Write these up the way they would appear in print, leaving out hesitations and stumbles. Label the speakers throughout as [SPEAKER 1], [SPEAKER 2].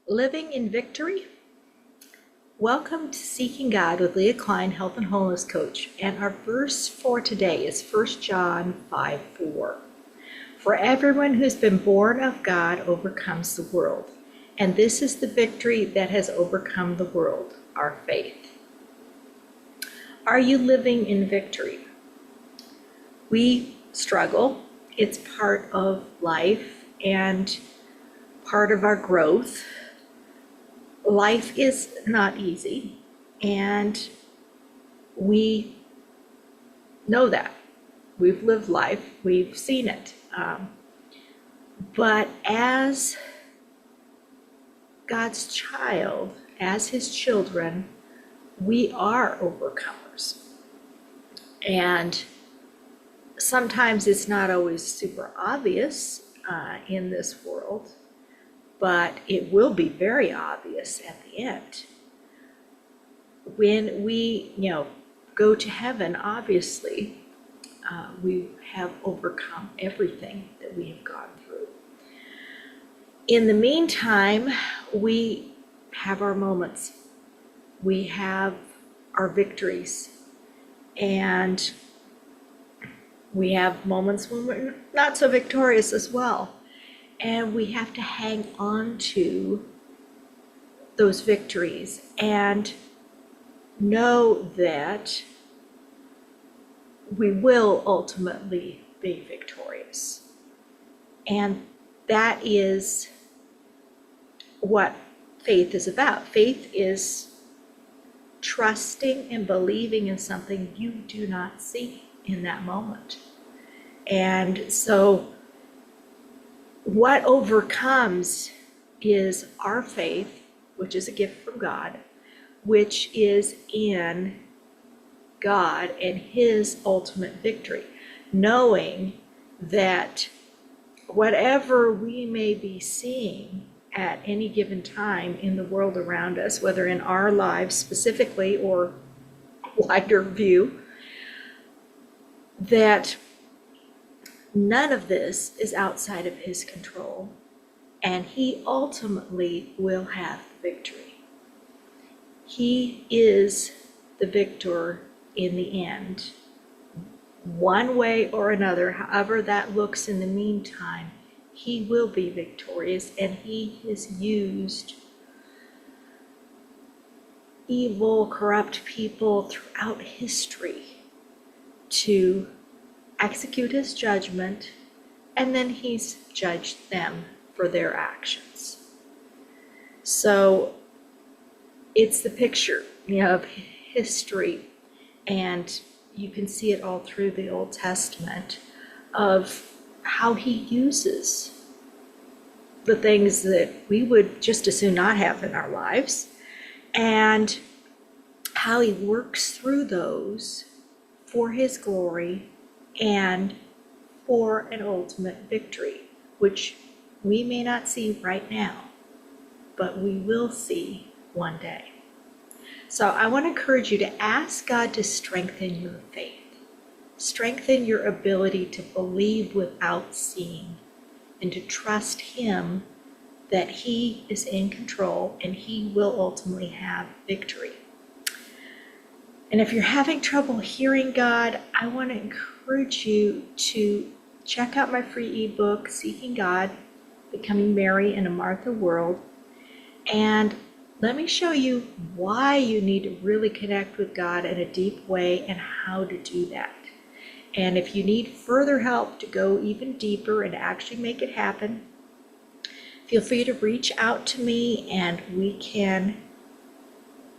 [SPEAKER 1] Living in Victory. Welcome to Seeking God with Leah Klein, Health and Wholeness Coach. And our verse for today is 1 John 5:4. For everyone who's been born of God overcomes the world. And this is the victory that has overcome the world, our faith. Are you living in victory? We struggle. It's part of life and part of our growth. Life is not easy, and we know that. We've lived life, we've seen it. But as God's child, as his children, we are overcomers. And sometimes it's not always super obvious in this world, but it will be very obvious at the end. When we, go to heaven, obviously, we have overcome everything that we have gone through. In the meantime, we have our moments. We have our victories. And we have moments when we're not so victorious as well. And we have to hang on to those victories and know that we will ultimately be victorious. And that is what faith is about. Faith is trusting and believing in something you do not see in that moment. And so what overcomes is our faith, which is a gift from God, which is in God and his ultimate victory, knowing that whatever we may be seeing at any given time in the world around us, whether in our lives specifically or wider view, that none of this is outside of his control, and he ultimately will have the victory. He is the victor in the end. One way or another, however that looks in the meantime, he will be victorious, and he has used evil, corrupt people throughout history to execute his judgment, and then he's judged them for their actions. So it's the picture, of history, and you can see it all through the Old Testament of how he uses the things that we would just as soon not have in our lives, and how he works through those for his glory and for an ultimate victory, which we may not see right now, but we will see one day. So I want to encourage you to ask God to strengthen your faith, strengthen your ability to believe without seeing, and to trust him that he is in control and he will ultimately have victory. And if you're having trouble hearing God, I want to encourage you to check out my free ebook, Seeking God, Becoming Mary in a Martha World. And let me show you why you need to really connect with God in a deep way and how to do that. And if you need further help to go even deeper and actually make it happen, feel free to reach out to me and we can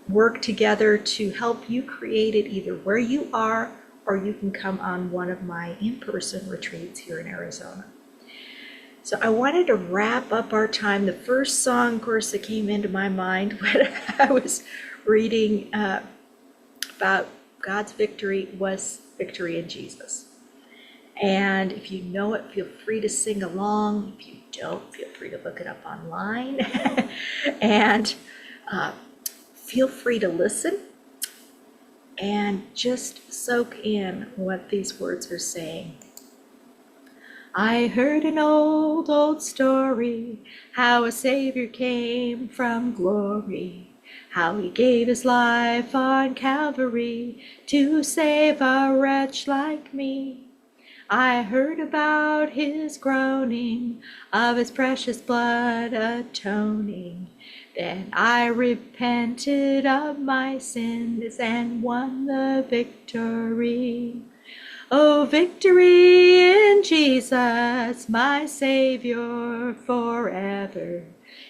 [SPEAKER 1] work together to help you create it either where you are, or you can come on one of my in-person retreats here in Arizona. So I wanted to wrap up our time. The first song, of course, that came into my mind when I was reading about God's victory was Victory in Jesus. And if you know it, feel free to sing along. If you don't, feel free to look it up online. And feel free to listen and just soak in what these words are saying. I heard an old, old story, how a Savior came from glory, how he gave his life on Calvary to save a wretch like me. I heard about his groaning, of his precious blood atoning. Then I repented of my sins and won the victory. Oh, victory in Jesus, my Savior forever.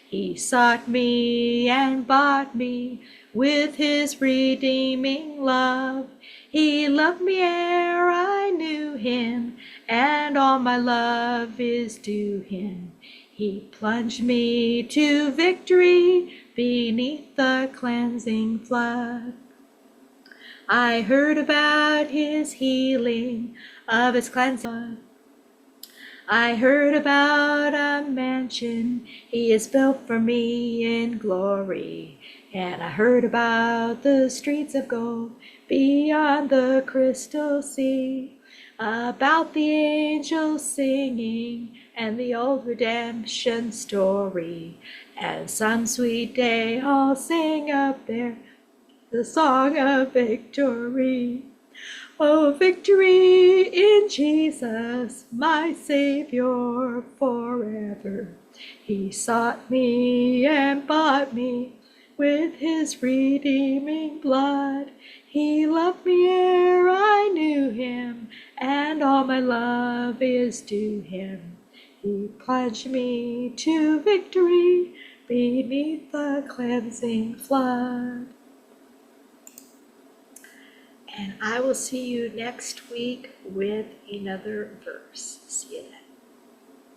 [SPEAKER 1] He sought me and bought me with his redeeming love. He loved me ere I knew him, and all my love is due him. He plunged me to victory beneath the cleansing flood. I heard about his healing, of his cleansing blood. I heard about a mansion he has built for me in glory. And I heard about the streets of gold beyond the crystal sea, about the angels singing and the old redemption story. And some sweet day I'll sing up there the song of victory. Oh, victory in Jesus, my Savior forever. He sought me and bought me with his redeeming blood. He loved me ere I knew him, and all my love is due him. He plunged me to victory beneath the cleansing flood. And I will see you next week with another verse. See you then.